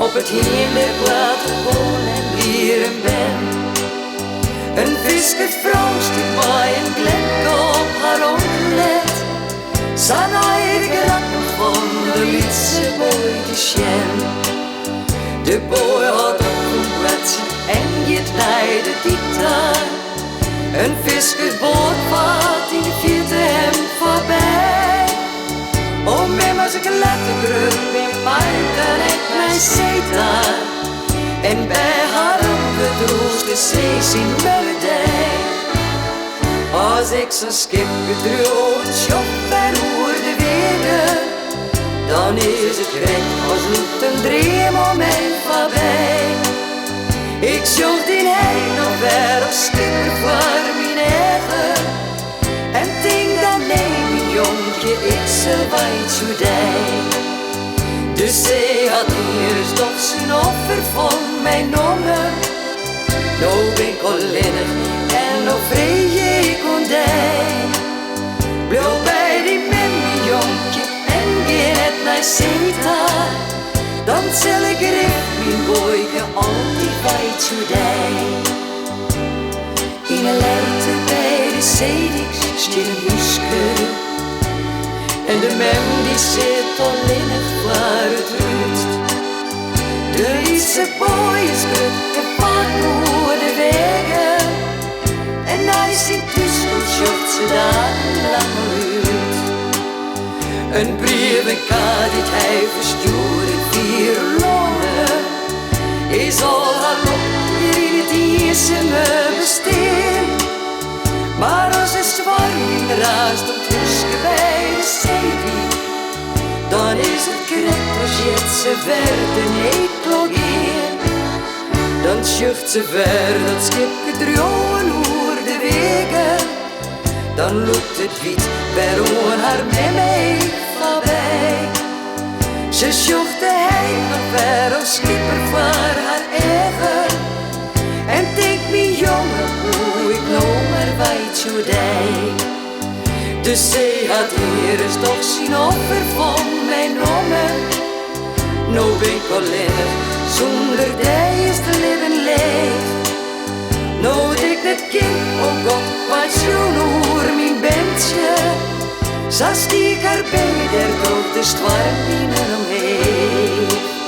op het hinderblad gewoon en lieren ben. Een viskervrouw die bij een glek op haar omlet. Zijn eigen grappen van de lietse boy te schen. De boy had opgewet en je naar de diepte. Een viskersboot wat die vierde hem voorbij. Om hem als ik lette grub in mijn en mijn zeta. En bij haar opgedroegd de zee zien melodij. Als ik zo'n schip gedroogd schop en oer de wegen, dan is het recht als loopt een driemoment voorbij. Ik zocht in heen nog weer als skipper voor mijn eigen. En denk dan nee, mijn jongetje, ik zal weet hoe dij. De zee had eerst toch zijn offer van mijn nonnen. Nou ben ik alleenig en nou vreeg ik ondij. Blijf bij die met mijn jongetje en geen het naar zeta. Dan zal ik recht mijn boyke altijd weet hoe dij. In een leite bij de zediks stiet een huske. En de mem die zit alleenig waar het rust. De lieve boy is goed en vaart door de wegen. En hij zit tussen ons jocht ze daar lang uit. Een brief en kaart die hij verstuurde vier lonen. Is al haar lot hier in het eerste me besteed. Maar als het zwaring raast op het huske bij de zee, dan is het correct als je het ze verder niet klogeer. Dan schucht ze ver dat schip gedrogen oer de wegen. Dan loopt het wit waarom haar met mij voorbij. Ze schucht de heim nog ver als schipper voor haar eigen. En denk mijn jongen hoe ik nou maar weet hoe dij. De zee had hier eens toch zijn offer van mijn nonnen. Nou ben ik alleenig, zonder dij is te leven leeg. Nou dik het kind, oh God, wat schoon hoor mijn bandje. Zo stiek haar bij der dood de stwarm binnen omheen.